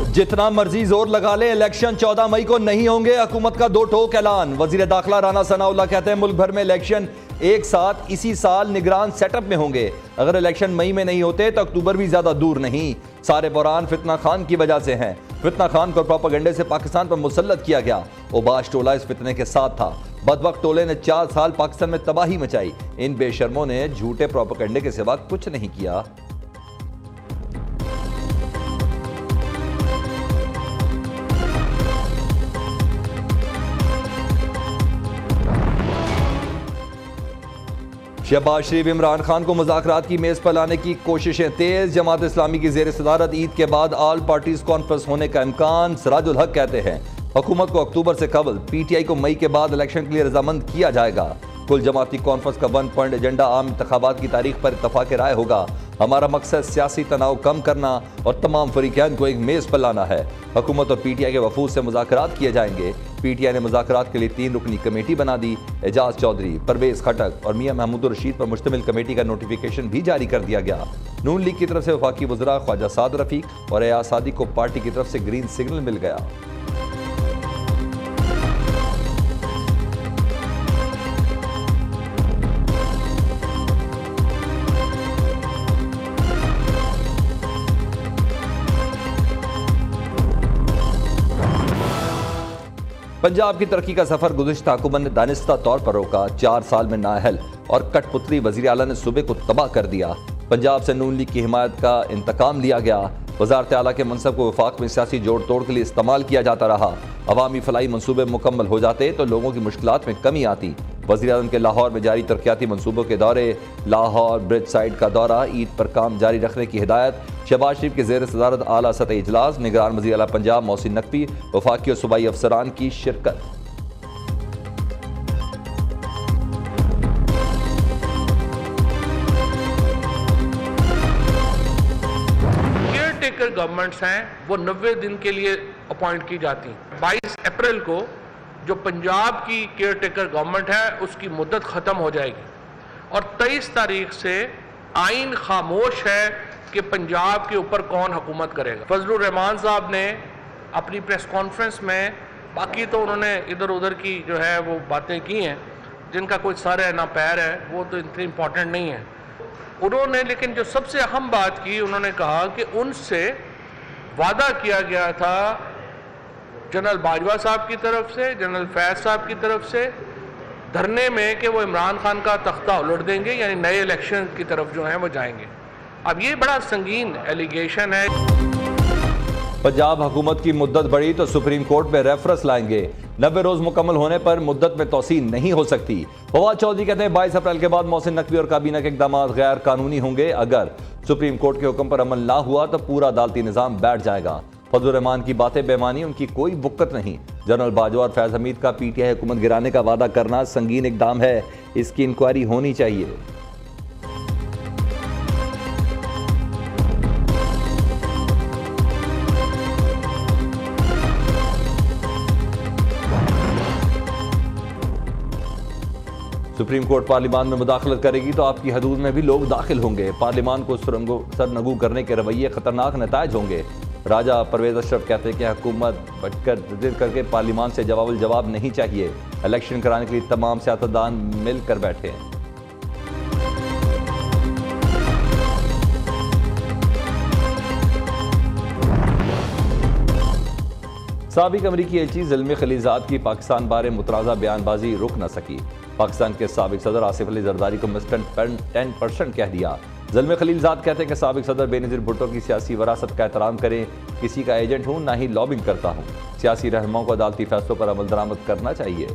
जितना मर्जी जोर लगा ले, इलेक्शन 14 मई को नहीं होंगे। हुकूमत का दो ठोक ऐलान। वजीर दाखिला राना सनाउल्लाह कहते हैं मुल्क भर में इलेक्शन एक साथ इसी साल निगरान सेटअप में होंगे। अगर इलेक्शन मई में नहीं होते तो अक्टूबर भी ज्यादा दूर नहीं। सारे बुरहान फितना खान की वजह से हैं। फितना खान को प्रोपेगेंडे से पाकिस्तान पर मुसल्लत किया गया। ओबाश टोला इस फितने के साथ था। बदबख्त टोले ने 4 साल पाकिस्तान में तबाही मचाई। इन बेशर्मों ने झूठे प्रोपेगेंडे के सिवा कुछ नहीं किया। शहबाज शरीफ इमरान खान को मुज़ाकरात की मेज़ पर लाने की कोशिशें तेज। जमात इस्लामी की ज़ेर सदारत ईद के बाद ऑल पार्टीज कॉन्फ्रेंस होने का इम्कान। सिराजुल हक कहते हैं हुकूमत को अक्टूबर से कबल PTI को मई के बाद इलेक्शन के लिए रजामंद किया जाएगा। कुल जमाती कॉन्फ्रेंस का 1 पॉइंट एजेंडा आम इंतखाबात की तारीख पर इत्तफाक राय होगा। हमारा मकसद सियासी तनाव कम करना और तमाम फरीक़ैन को एक मेज़ पर लाना है। हुकूमत और PTI के वफूद से मुज़ाकरात किए जाएंगे। PTI ने मुज़ाकरात के लिए 3 रुकनी कमेटी बना दी। एजाज चौधरी, परवेज खटक और मियां महमूद रशीद पर मुश्तमिल कमेटी का नोटिफिकेशन भी जारी कर दिया गया। नून लीग की तरफ से वफाकी वज़रा ख्वाजा साद रफीक और एयाज सादिक को पार्टी की तरफ से ग्रीन सिग्नल मिल गया। पंजाब की तरक्की का सफर गुज़िश्ता हुकूमत ने दानिस्ता तौर पर रोका। 4 साल में नाअहल और कठपुतली वज़ीर आला ने सूबे को तबाह कर दिया। पंजाब से नून लीग की हिमायत का इंतकाम लिया गया। वज़ारत आला के मनसब को वफाक में सियासी जोड़ तोड़ के लिए इस्तेमाल किया जाता रहा। अवामी फलाई मनसूबे मुकम्मल हो जाते तो लोगों की मुश्किलात में कमी आती। वज़ीर आज़म के लाहौर में जारी तरक्याती मनसूबों के दौरे, लाहौर ब्रिज साइड का दौरा, ईद पर काम जारी रखने की हिदायत। शहबाज शरीफ के ज़ेर सदारत आला सतह इजलास, निगरान वज़ीर आला पंजाब मोहसिन नकवी, वफाकी और सूबाई अफसरान की शिरकत। केयरटेकर गवर्नमेंट्स हैं वो 90 दिन के लिए अपॉइंट की जाती। 22 अप्रैल को जो पंजाब की केयरटेकर गवर्नमेंट है उसकी मुद्दत ख़त्म हो जाएगी और 23 तारीख से आइन खामोश है कि पंजाब के ऊपर कौन हुकूमत करेगा। फजलुर रहमान साहब ने अपनी प्रेस कॉन्फ्रेंस में, बाकी तो उन्होंने इधर उधर की जो है वो बातें की हैं जिनका कोई सर है ना पैर है, वो तो इतनी इम्पोर्टेंट नहीं है। उन्होंने लेकिन जो सबसे अहम बात की, उन्होंने कहा कि उनसे वादा किया गया था जनरल बाजवा साहब की तरफ से, जनरल फैज साहब की तरफ से धरने में कि वो इमरान खान का तख्ता उलट देंगे, यानी नए इलेक्शन की तरफ जो है वो जाएंगे। अब ये बड़ा संगीन एलिगेशन है। पंजाब हुकूमत की मुद्दत बढ़ी तो सुप्रीम कोर्ट में रेफरेंस लाएंगे। 90 रोज मुकम्मल होने पर मुद्दत में तोसी नहीं हो सकती। फवाद चौधरी कहते हैं 22 अप्रैल के बाद मोहसिन नकवी और काबीना के इकदाम गैर कानूनी होंगे। अगर सुप्रीम कोर्ट के हुक्म पर अमल ना हुआ तो पूरा अदालती निज़ाम बैठ जाएगा। फजलुर रहमान की बातें बेमानी, उनकी कोई बुक्कत नहीं। जनरल बाजवा और फैज हमीद का PTI हुकूमत गिराने का वादा करना संगीन इकदाम है। इसकी इंक्वायरी होनी चाहिए। सुप्रीम कोर्ट पार्लियामान में मुदाखलत करेगी तो आपकी हदूद में भी लोग दाखिल होंगे। पार्लियामान को सरनगू करने के रवैये खतरनाक नतायज होंगे। राजा परवेज अशरफ कहते हैं कि हुकूमत बचकर जिद करके पार्लियामान से जवाब नहीं चाहिए। इलेक्शन कराने के लिए तमाम सियासतदान मिलकर बैठे हैं। साबिक अमरीकी एजेंसी ज़िल्मी खलीलजाद की पाकिस्तान बारे मुतराज़ा बयानबाजी रुक न सकी। पाकिस्तान के साबिक सदर आसिफ अली जरदारी को मिस्टर 10% कह दिया। ज़िल्मी खलीलजाद कहते हैं कि साबिक सदर बेनज़ीर भुट्टो की सियासी वरासत का एहतराम करें। किसी का एजेंट हूँ, ना ही लॉबिंग करता हूँ। सियासी रहनुमाओं को अदालती फैसलों पर अमल दरामद करना चाहिए।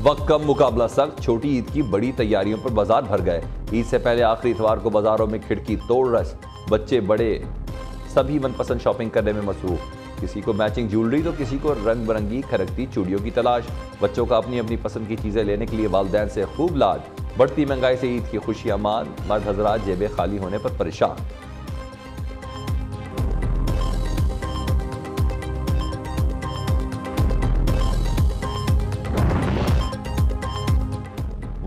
वक्त कम, मुकाबला सख्त। छोटी ईद की बड़ी तैयारियों पर बाजार भर गए। ईद से पहले आखिरी इतवार को बाजारों में खिड़की तोड़ रश। बच्चे बड़े सभी मनपसंद शॉपिंग करने में मसरूफ। किसी को मैचिंग ज्वेलरी तो किसी को रंग बिरंगी खरकती चूड़ियों की तलाश। बच्चों का अपनी अपनी पसंद की चीजें लेने के लिए वालिदैन से खूब लाड। बढ़ती महंगाई से ईद की खुशियां मान, मर्द हजरात जेबें खाली होने पर परेशान।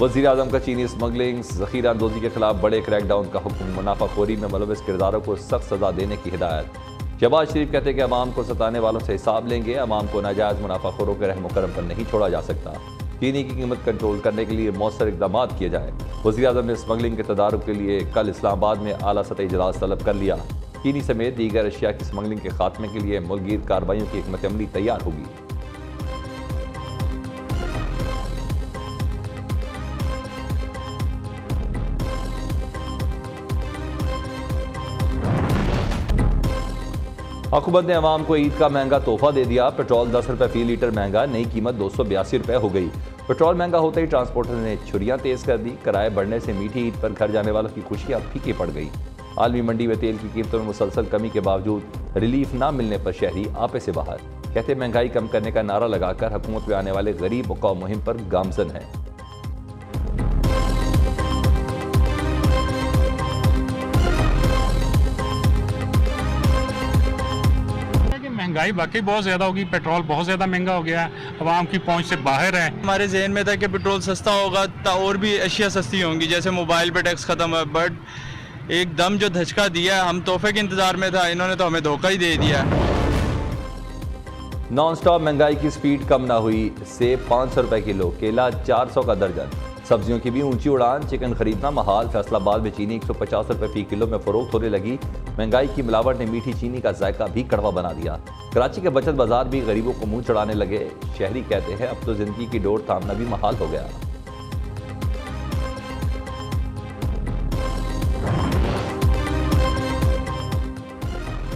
वज़ीर आज़म का चीनी स्मगलिंग ज़ख़ीरा अंदोज़ी के खिलाफ बड़े क्रैकडाउन का हुक्म, मुनाफाखोरी में मुलविस किरदारों को सख्त सज़ा देने की हिदायत। शहबाज शरीफ कहते हैं कि अवाम को सताने वालों से हिसाब लेंगे, अवाम को नाजायज़ मुनाफाखोरों के रहम करम पर नहीं छोड़ा जा सकता। चीनी की कीमत कंट्रोल करने के लिए मौसर इक़दाम किए जाएँ। वज़ीर आज़म ने स्मगलिंग के तदारुक के लिए कल इस्लामाबाद में आला सतही इजलास तलब कर लिया। चीनी समेत दीगर अशिया की स्मगलिंग के खात्मे के लिए मुल्कगीर कार्रवाइयों की हिकमत अमली तैयार होगी। हुकूमत ने अवाम को ईद का महंगा तोहफा दे दिया। पेट्रोल 10 रुपये फी लीटर महंगा, नई कीमत 282 रुपये हो गई। पेट्रोल महंगा होते ही ट्रांसपोर्टर ने छुरियां तेज कर दी। किराए बढ़ने से मीठी ईद पर घर जाने वालों की खुशियां फीकी पड़ गई। आलमी मंडी में तेल की कीमतों में मुसलसल कमी के बावजूद रिलीफ न मिलने पर शहरी आपे से बाहर। कहते महंगाई कम करने का नारा लगाकर हुकूमत में आने वाले गरीब कौम मुहिम पर गामजन है। महंगाई वाकई बहुत ज़्यादा होगी, पेट्रोल बहुत ज़्यादा महंगा हो गया है, आवाम की पहुंच से बाहर है। हमारे जहन में था कि पेट्रोल सस्ता होगा तो और भी अशिया सस्ती होंगी, जैसे मोबाइल पे टैक्स ख़त्म है, बट एकदम जो धचका दिया, हम तोहफे के इंतज़ार में था, इन्होंने तो हमें धोखा ही दे दिया। नॉन स्टॉप महंगाई की स्पीड कम ना हुई। सेब 500 रुपये किलो, केला 400 का दर्जन। सब्जियों की भी ऊंची उड़ान, चिकन खरीदना महाल। फैसलाबाद में चीनी 150 रुपये फी किलो में फरोख्त होने लगी। महंगाई की मिलावट ने मीठी चीनी का जायका भी कड़वा बना दिया। कराची के बचत बाजार भी गरीबों को मुंह चढ़ाने लगे। शहरी कहते हैं अब तो जिंदगी की डोर थामना भी महाल हो गया।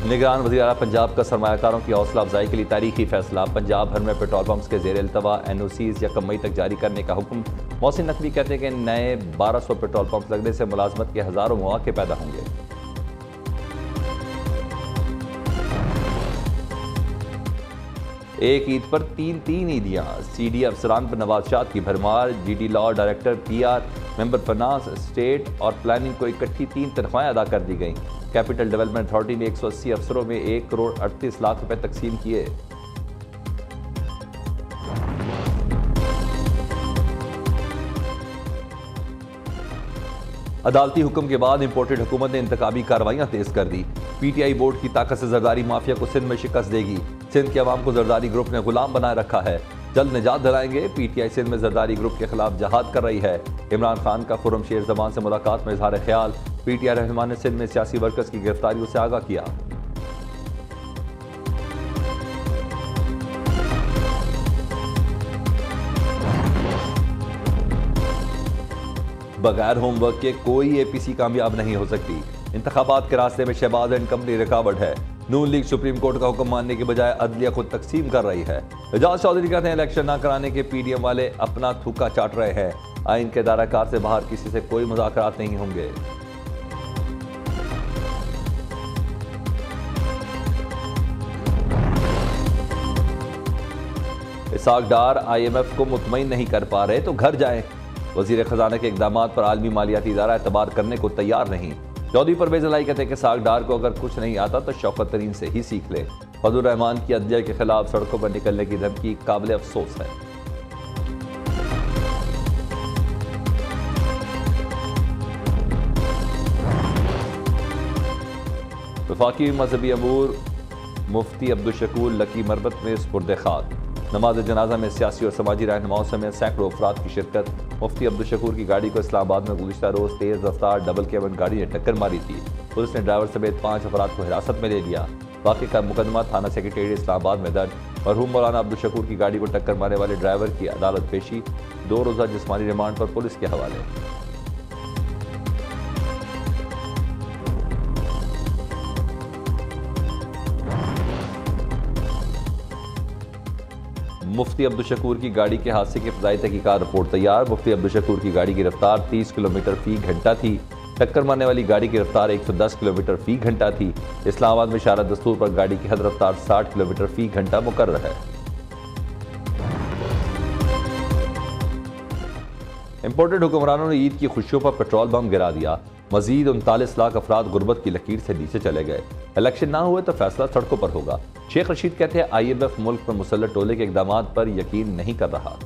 निगरान वज़ीर आला पंजाब का सरमायाकारों की हौसला अफजाई के लिए तारीखी फैसला। पंजाब भर में पेट्रोल पंप्स के ज़ेर इल्तवा NOCs 1 मई तक जारी करने का हुक्म। मोहसिन नकवी कहते हैं कि नए 1200 पेट्रोल पंप लगने से मुलाजमत के हज़ारों मौके पैदा होंगे। एक ईद पर तीन ईदियाँ। CD अफसरान पर नवाज़शात की भरमार। GD law director PR member finance state और प्लानिंग को इकट्ठी 3 तनख्वाहें अदा कर दी गईं। कैपिटल डेवलपमेंट अथॉरिटी ने 180 अफसरों में 1 करोड़ 38 लाख रुपए तकसीम किए। अदालती हुक्म के बाद इंपोर्टेड हुकूमत ने इंतखाबी कार्रवाइयां तेज कर दी। PTI बोर्ड की ताकत से जरदारी माफिया को सिंध में शिकस्त देगी। सिंध के अवाम को जरदारी ग्रुप ने गुलाम बनाए रखा है, जल्द निजात दिलाएंगे। PTI सिंध में जरदारी ग्रुप के खिलाफ जहाद कर रही है। इमरान खान का खुर्रमशेर जमान से मुलाकात में इजहार ख्याल। PTI रहनुमा ने सिंध में सियासी वर्कर्स की गिरफ्तारियों से आगाह किया। बगैर होमवर्क के कोई APC कामयाब नहीं हो सकती। इंतखाबात के रास्ते में शहबाज एंड कंपनी रुकावट है। नून लीग सुप्रीम कोर्ट का हुक्म मानने के बजाय अदलिया खुद तकसीम कर रही है। एजाज चौधरी कहते हैं इलेक्शन न कराने के PDM वाले अपना थूका चाट रहे हैं। आइन के दायराकार से बाहर किसी से कोई मुज़ाकरात नहीं होंगे। इसाक डार IMF को मुतमईन नहीं कर पा रहे तो घर जाएं। वजीर खजाना के इकदाम पर आलमी मालियाती इदारा एतबार करने को तैयार नहीं। चौधरी परवेज इलाही कहते हैं कि इसाक डार को अगर कुछ नहीं आता तो शौकत तरीन से ही सीख ले। फजलुर रहमान की अदलिया के खिलाफ सड़कों पर निकलने की धमकी काबिल अफसोस है। वफाकी मजहबी अमूर मुफ्ती अब्दुल शकूर लकी मरबत में सुपुर्द खाक। नमाज जनाजा में सियासी और समाजी रहनुमाओं समेत सैकड़ों अफराद की शिरकत। मुफ्ती अब्दुल शकूर की गाड़ी को इस्लामाबाद में गुज़िश्ता रोज़ तेज़ रफ्तार डबल कैबिन गाड़ी ने टक्कर मारी थी। पुलिस ने ड्राइवर समेत 5 अफराद को हिरासत में ले लिया। वाक़े का मुकदमा थाना सेक्रेटेरिएट इस्लामाबाद में दर्ज। मरहूम मौलाना अब्दुल शकूर की गाड़ी को टक्कर मारने वाले ड्राइवर की अदालत पेशी। 2 रोज़ा जिस्मानी रिमांड पर पुलिस के हवाले। मुफ्ती अब्दुल शकूर की गाड़ी के हादसे की फ़ज़ाई तहकीकात रिपोर्ट तैयार। मुफ्ती अब्दुल शकूर की गाड़ी की रफ्तार 30 किलोमीटर फ़ी घंटा थी। टक्कर मारने वाली गाड़ी की रफ्तार 110 किलोमीटर फ़ी घंटा थी। इस्लामाबाद में शारा दस्तूर पर गाड़ी की हद रफ्तार 60 किलोमीटर फ़ी घंटा मुकर्रर है। इंपोर्टेड हुक्मरानों ने ईद की खुशियों पर पेट्रोल बम गिरा दिया। मजीद 39 लाख अफराद गुर्बत की लकीर से नीचे चले गए। इलेक्शन ना हुए तो फैसला सड़कों पर होगा। शेख रशीद कहते हैं IMF मुल्क पर मुसल्लत टोले के इकदाम पर यकीन नहीं कर रहा।